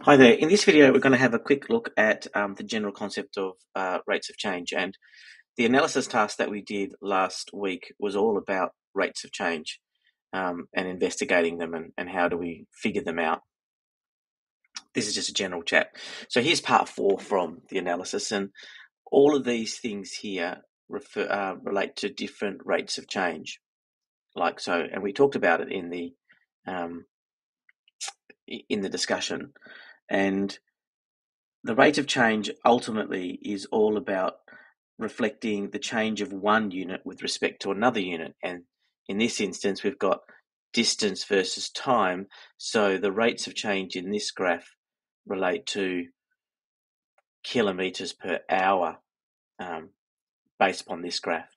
Hi there. In this video, we're going to have a quick look at the general concept of rates of change. And the analysis task that we did last week was all about rates of change and investigating them and how do we figure them out. This is just a general chat. So here's part 4 from the analysis, and all of these things here relate to different rates of change. Like so, and we talked about it in the discussion. And the rate of change ultimately is all about reflecting the change of one unit with respect to another unit. And in this instance, we've got distance versus time. So the rates of change in this graph relate to kilometres per hour based upon this graph.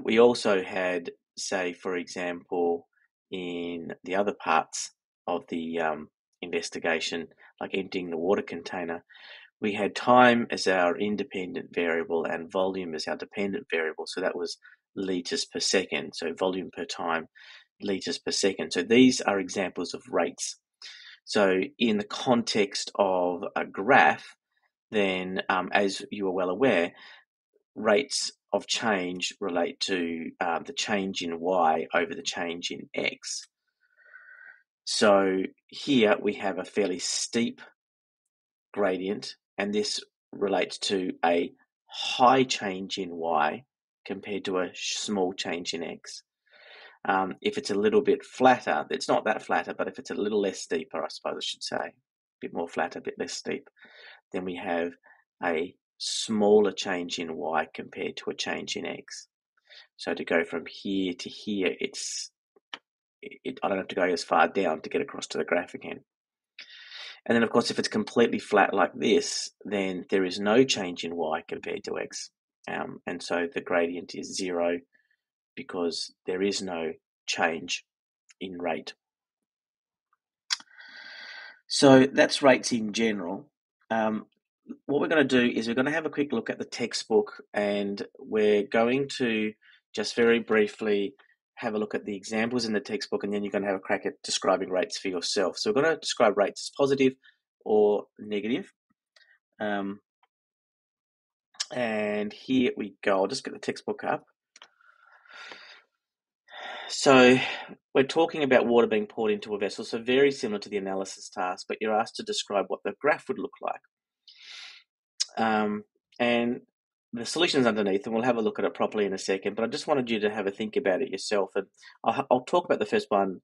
We also had, say, for example, in the other parts of the investigation, like emptying the water container, we had time as our independent variable and volume as our dependent variable. So that was litres per second. So volume per time, litres per second. So these are examples of rates. So in the context of a graph, then as you are well aware, rates of change relate to the change in y over the change in x. So here we have a fairly steep gradient, and this relates to a high change in y compared to a small change in x. If it's a little bit flatter, it's not that flatter, but if it's a little less steeper, I suppose I should say, a bit more flatter, a bit less steep, then we have a smaller change in y compared to a change in x. So to go from here to here, I don't have to go as far down to get across to the graph again. And then, of course, if it's completely flat like this, then there is no change in y compared to x. And so the gradient is 0 because there is no change in rate. So that's rates in general. What we're going to do is we're going to have a quick look at the textbook, and we're going to just very briefly have a look at the examples in the textbook, and then you're going to have a crack at describing rates for yourself. So we're going to describe rates as positive or negative. And here we go. I'll just get the textbook up. So we're talking about water being poured into a vessel, so very similar to the analysis task, but you're asked to describe what the graph would look like. And the solution is underneath, and we'll have a look at it properly in a second, but I just wanted you to have a think about it yourself. And I'll talk about the first one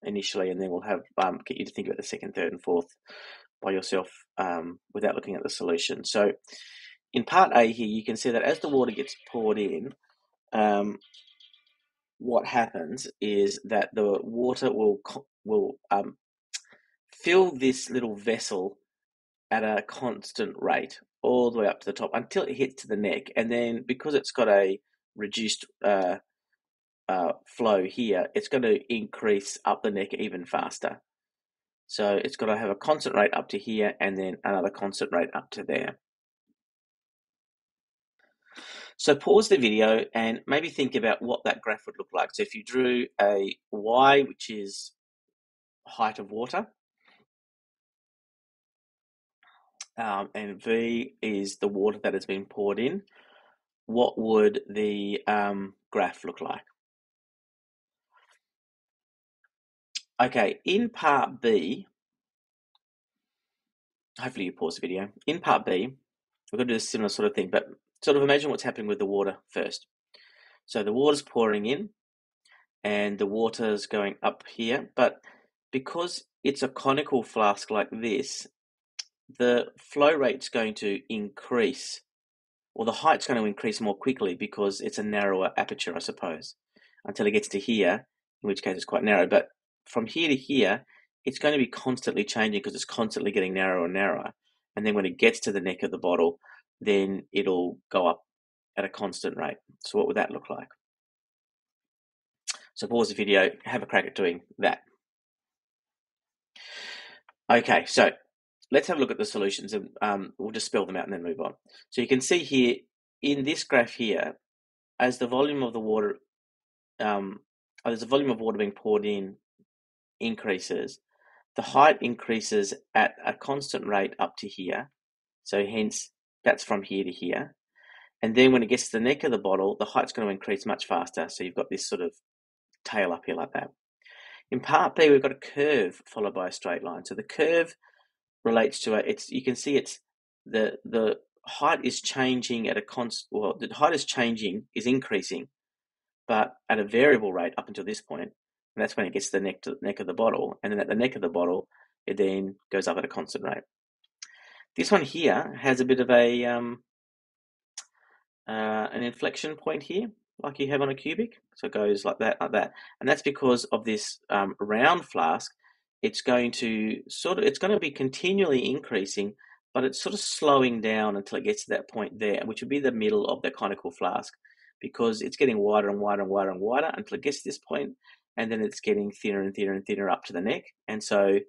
initially, and then we'll have get you to think about the second, third, and fourth by yourself without looking at the solution. So in part A here, you can see that as the water gets poured in, what happens is that the water will fill this little vessel at a constant rate all the way up to the top until it hits to the neck. And then because it's got a reduced flow here, it's going to increase up the neck even faster. So it's got to have a constant rate up to here and then another constant rate up to there. So pause the video and maybe think about what that graph would look like. So if you drew a y, which is height of water, and v is the water that has been poured in, what would the graph look like? Okay, in part B, hopefully you pause the video. In part B, we're going to do a similar sort of thing, but sort of imagine what's happening with the water first. So the water's pouring in and the water's going up here, but because it's a conical flask like this, the flow rate's going to increase, or the height's going to increase more quickly because it's a narrower aperture, I suppose, until it gets to here, in which case it's quite narrow. But from here to here, it's going to be constantly changing because it's constantly getting narrower and narrower. And then when it gets to the neck of the bottle, then it'll go up at a constant rate. So what would that look like? So pause the video, have a crack at doing that. Okay, so let's have a look at the solutions, and we'll just spell them out and then move on. So you can see here, in this graph here, as the volume of the water, as the volume of water being poured in increases, the height increases at a constant rate up to here. So hence, that's from here to here. And then when it gets to the neck of the bottle, the height's going to increase much faster. So you've got this sort of tail up here like that. In part B, we've got a curve followed by a straight line. So the curve relates to you can see it's the height is changing at a the height is increasing, but at a variable rate up until this point. And that's when it gets to the neck of the bottle. And then at the neck of the bottle, it then goes up at a constant rate. This one here has a bit of an inflection point here, like you have on a cubic. So it goes like that. And that's because of this round flask. It's going to be continually increasing, but it's sort of slowing down until it gets to that point there, which would be the middle of the conical flask, because it's getting wider and wider and wider and wider until it gets to this point, and then it's getting thinner and thinner and thinner up to the neck. And so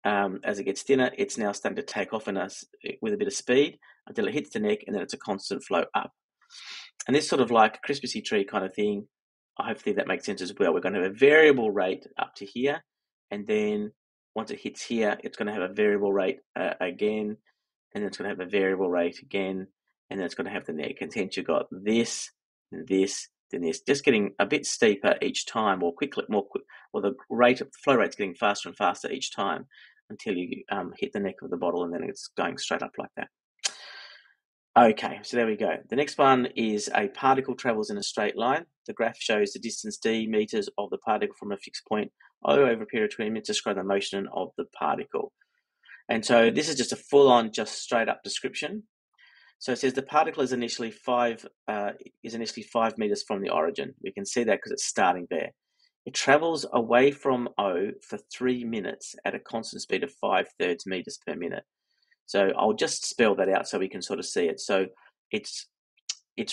as it gets thinner, it's now starting to take off with a bit of speed until it hits the neck, and then it's a constant flow up. And this sort of like a Christmas tree kind of thing, hopefully that makes sense as well. We're going to have a variable rate up to here, and then once it hits here, it's going to have a variable rate again, and then it's going to have a variable rate again, and then it's going to have the neck. And hence you've got this, and this, then this, just getting a bit steeper each time, or the flow rate's getting faster and faster each time until you hit the neck of the bottle, and then it's going straight up like that. Okay, so there we go. The next one is a particle travels in a straight line. The graph shows the distance d meters of the particle from a fixed point O over a period of 20 minutes to describe the motion of the particle. And so this is just a full-on, just straight-up description. So it says the particle is initially 5 meters from the origin. We can see that because it's starting there. It travels away from O for 3 minutes at a constant speed of 5/3 meters per minute. So I'll just spell that out so we can sort of see it. So it's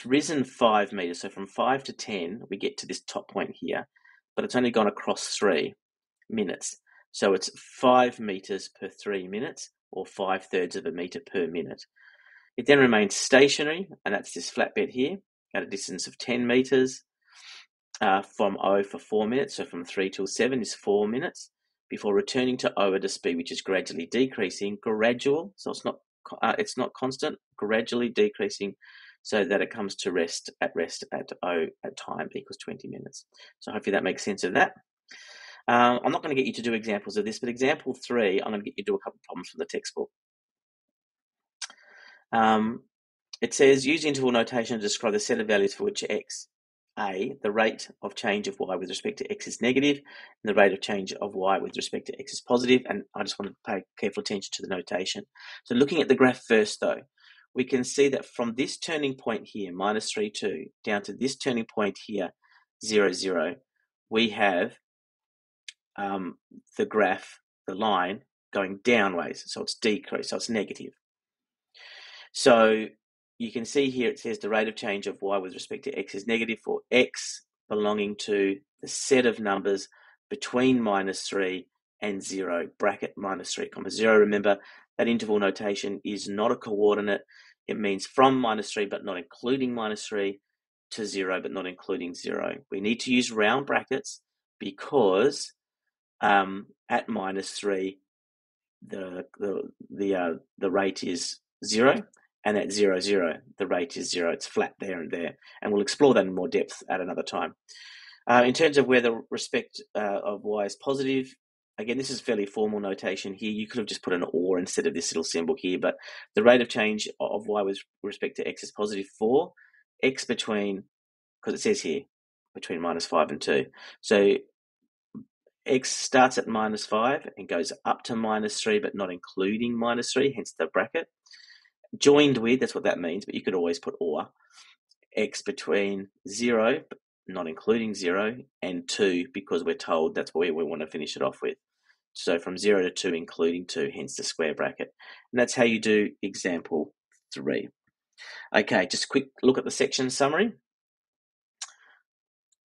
risen 5 meters. So from 5 to 10, we get to this top point here, but it's only gone across 3 minutes. So it's 5 meters per 3 minutes, or 5/3 of a meter per minute. It then remains stationary, and that's this flat bed here, at a distance of 10 meters from O for 4 minutes. So from 3 till 7 is 4 minutes, before returning to O at a speed which is gradually decreasing, so it's not constant, gradually decreasing, so that it comes to rest at O at time equals 20 minutes. So hopefully that makes sense of that. I'm not going to get you to do examples of this, but example 3, I'm going to get you to do a couple of problems from the textbook. It says, use interval notation to describe the set of values for which x, a, the rate of change of y with respect to x is negative, and the rate of change of y with respect to x is positive. And I just want to pay careful attention to the notation. So looking at the graph first, though, we can see that from this turning point here, -3, 2, down to this turning point here, 0, 0, we have the graph, the line, going downwards. So it's decreased, so it's negative. So you can see here it says the rate of change of y with respect to x is negative for x belonging to the set of numbers between -3 and 0, bracket -3, (0). Remember, that interval notation is not a coordinate. It means from -3 but not including -3 to 0 but not including 0. We need to use round brackets because at -3 the rate is 0. And at 0, 0, the rate is 0. It's flat there and there. And we'll explore that in more depth at another time. In terms of where the respect of y is positive, again, this is fairly formal notation here. You could have just put an or instead of this little symbol here. But the rate of change of y with respect to x is positive for x between, because it says here, between -5 and 2. So x starts at -5 and goes up to -3, but not including -3, hence the bracket. Joined with, that's what that means, but you could always put or, x between 0, but not including 0, and 2, because we're told that's where we want to finish it off with. So from 0 to 2, including 2, hence the square bracket. And that's how you do example 3. Okay, just a quick look at the section summary.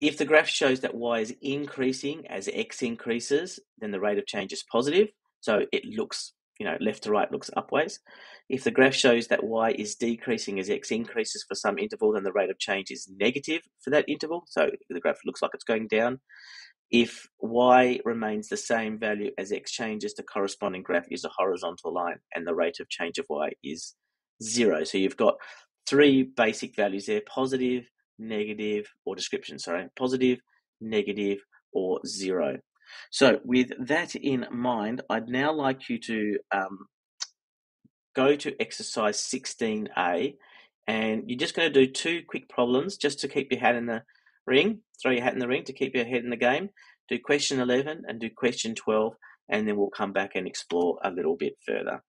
If the graph shows that y is increasing as x increases, then the rate of change is positive. So it looks, left to right looks upwards. If the graph shows that y is decreasing as x increases for some interval, then the rate of change is negative for that interval. So the graph looks like it's going down. if y remains the same value as x changes, the corresponding graph is a horizontal line and the rate of change of y is 0. So you've got three basic values there: positive, negative, or description, sorry, positive, negative, or 0. So with that in mind, I'd now like you to go to exercise 16A, and you're just going to do two quick problems just to keep your hat in the ring, throw your hat in the ring to keep your head in the game. Do question 11 and do question 12, and then we'll come back and explore a little bit further.